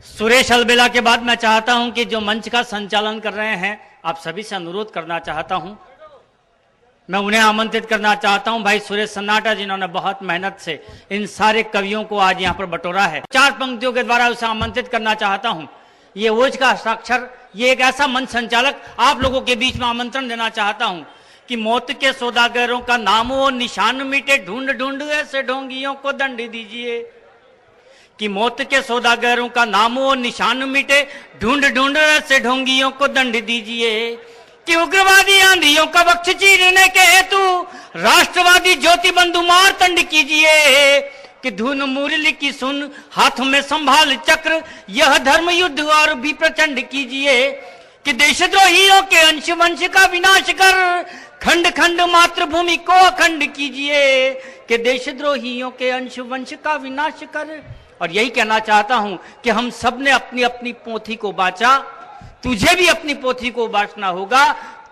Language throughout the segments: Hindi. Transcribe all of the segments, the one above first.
सुरेश अलबेला के बाद मैं चाहता हूं कि जो मंच का संचालन कर रहे हैं, आप सभी से अनुरोध करना चाहता हूं, मैं उन्हें आमंत्रित करना चाहता हूं। भाई सुरेश सन्नाटा जिन्होंने बहुत मेहनत से इन सारे कवियों को आज यहां पर बटोरा है, 4 पंक्तियों के द्वारा उसे आमंत्रित करना चाहता हूं। ये ओज का हस्ताक्षर, ये एक ऐसा मंच संचालक आप लोगों के बीच में आमंत्रण देना चाहता हूं कि मौत के सौदागरों का नाम वो निशान मिटे, ढूंढ ढूंढ ऐसे ढोंगियों को दंड दीजिए। कि मौत के सौदागरों का नाम वो निशान मिटे, ढूंढ ढूंढ ऐसे ढोंगियों को दंड दीजिए। कि उग्रवादी आंधियों का वक्ष चीरने के हेतु राष्ट्रवादी ज्योति बंधु मारतंड कीजिए। कि धुन मुरली की सुन हाथों में संभाल चक्र, यह धर्म युद्ध और भी प्रचंड कीजिए। कि देशद्रोहियों के अंश वंश का विनाश कर खंड खंड मातृभूमि को अखंड कीजिए। कि देशद्रोहियों के अंश वंश का विनाश कर। और यही कहना चाहता हूं कि हम सब ने अपनी अपनी पोथी को बांचा, तुझे भी अपनी पोथी को बांटना होगा।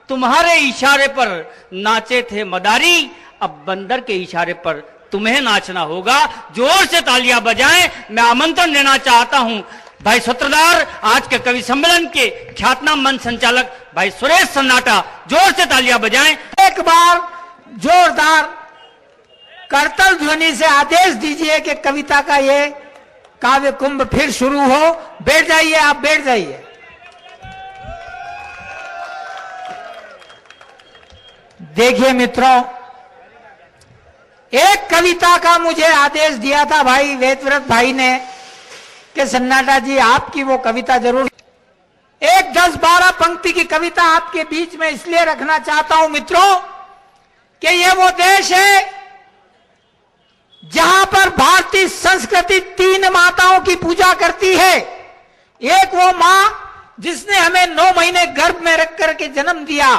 तुम्हारे इशारे पर नाचे थे मदारी, अब बंदर के इशारे पर तुम्हें नाचना होगा। जोर से तालियां बजाएं। मैं आमंत्रण देना चाहता हूं भाई सूत्रधार, आज के कवि सम्मेलन के ख्यातनाम मंच संचालक भाई सुरेश सन्नाटा, जोर से तालियां बजाएं। एक बार जोरदार करतल ध्वनि से आदेश दीजिए कि कविता का ये काव्य कुंभ फिर शुरू हो। बैठ जाइए, आप बैठ जाइए। देखिए मित्रों, एक कविता का मुझे आदेश दिया था भाई वेदव्रत भाई ने कि सन्नाटा जी आपकी वो कविता जरूर, एक 10-12 पंक्ति की कविता आपके बीच में इसलिए रखना चाहता हूं मित्रों कि ये वो देश है जहां पर भारतीय संस्कृति 3 माताओं की पूजा करती है। एक वो मां जिसने हमें 9 महीने गर्भ में रख करके जन्म दिया,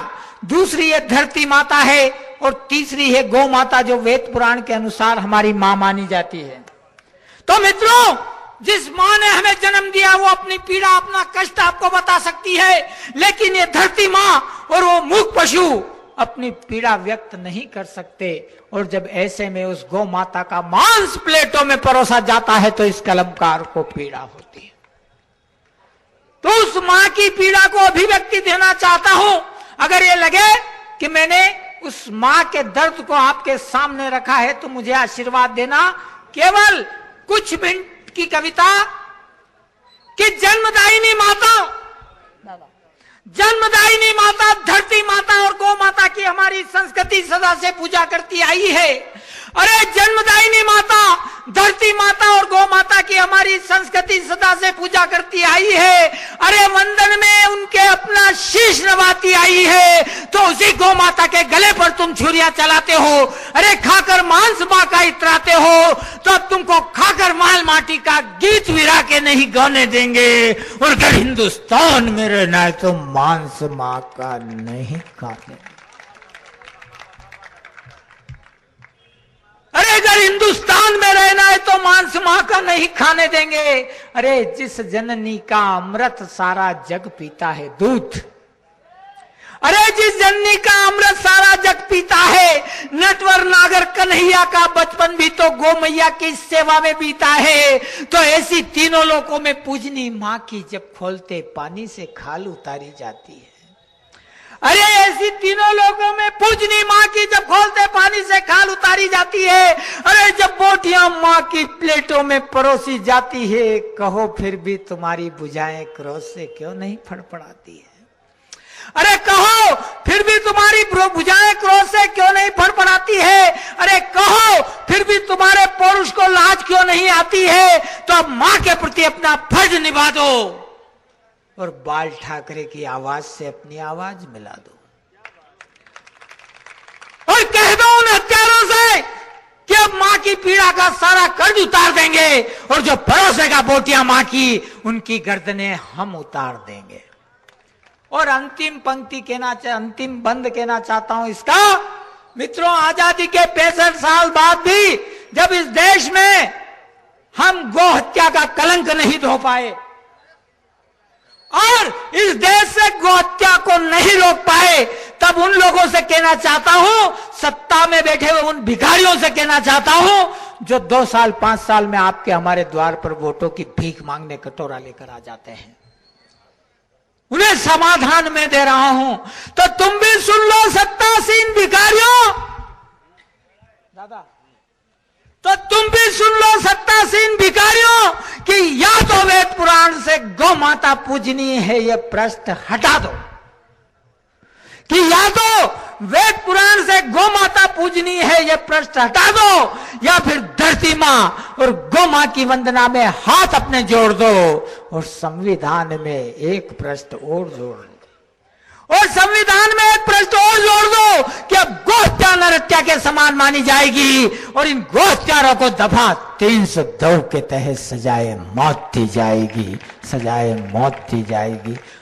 दूसरी ये धरती माता है, और तीसरी है गौ माता जो वेद पुराण के अनुसार हमारी मां मानी जाती है। तो मित्रों, जिस मां ने हमें जन्म दिया वो अपनी पीड़ा, अपना कष्ट आपको बता सकती है, लेकिन ये धरती मां और वो मूक पशु अपनी पीड़ा व्यक्त नहीं कर सकते। और जब ऐसे में उस गौ माता का मांस प्लेटों में परोसा जाता है तो इस कलमकार को पीड़ा होती है। तो उस मां की पीड़ा को अभिव्यक्ति देना चाहता हूं। अगर ये लगे कि मैंने उस मां के दर्द को आपके सामने रखा है तो मुझे आशीर्वाद देना। केवल कुछ मिनट की कविता कि जन्मदायिनी माता, जन्मदायिनी माता, धरती माता और गौ माता की हमारी संस्कृति सदा से पूजा करती आई है। अरे जन्मदायिनी माता, धरती माता और गौ माता की हमारी संस्कृति सदा से पूजा करती आई है। अरे वंदन में उनके अपना शीश नवाती आई है, तो उसी गौ माता के गले पर तुम छुरियां चलाते हो। अरे खाकर मांस मां का इतराते हो, तो अब तुमको खाकर माल माटी का गीत विरा के नहीं गाने देंगे। और अगर हिंदुस्तान में रहना है तो मांस मां का नहीं खाने। अरे अगर हिंदुस्तान में रहना है तो मांस मां का नहीं खाने देंगे। अरे जिस जननी का अमृत सारा जग पीता है, दूध, अरे जिस जननी का अमृत सारा जग पीता है, नटवर नागर कन्हैया का बचपन भी तो गौ मैया की सेवा में बीता है। तो ऐसी तीनों लोकों में पूजनी मां की जब खोलते पानी से खाल उतारी जाती है। अरे ऐसी तीनों लोगों में पूजनी मां की जब खोलते पानी से खाल उतारी जाती है। अरे जब बोटियां मां की प्लेटों में परोसी जाती है, कहो फिर भी तुम्हारी भुजाएं क्रोध से क्यों नहीं फड़फड़ाती है। अरे कहो फिर भी तुम्हारी भुजाएं क्रोध से क्यों नहीं फड़फड़ाती है। अरे कहो फिर भी तुम्हारे पौरुष को लाज क्यों नहीं आती है। तो अब मां के प्रति अपना फर्ज निभा दो और बाल ठाकरे की आवाज से अपनी आवाज मिला दो और कह दो उन हत्यारों से कि अब मां की पीड़ा का सारा कर्ज उतार देंगे, और जो परोसेगा बोटियां मां की, उनकी गर्दनें हम उतार देंगे। और अंतिम पंक्ति कहना, अंतिम बंद कहना चाहता हूं इसका मित्रों, आजादी के 65 साल बाद भी जब इस देश में हम गौ हत्या का कलंक नहीं धो पाए और इस देश से गौ हत्या को नहीं रोक पाए, तब उन लोगों से कहना चाहता हूं, सत्ता में बैठे हुए उन भिखारियों से कहना चाहता हूं, जो 2 साल 5 साल में आपके हमारे द्वार पर वोटों की भीख मांगने कटोरा लेकर आ जाते हैं, उन्हें समाधान में दे रहा हूं। तो तुम भी सुन लो सत्तासीन भिखारियों, दादा, तो तुम भी सुन लो सत्तासीन भिखारियों कि या तो वेद पुराण से गौ माता पूजनीय है ये प्रश्न हटा दो, कि या तो वेद पुराण से गौ माता पूजनीय है ये प्रश्न हटा दो, या फिर धरती मां और गौ मां की वंदना में हाथ अपने जोड़ दो और संविधान में एक प्रश्न और जोड़ दो, और संविधान में एक प्रश्न और जोड़ दो कि अब गोहत्या नरहत्या के समान मानी जाएगी और इन गोहत्यारों को दफा 302 के तहत सजाए मौत दी जाएगी, सजाए मौत दी जाएगी।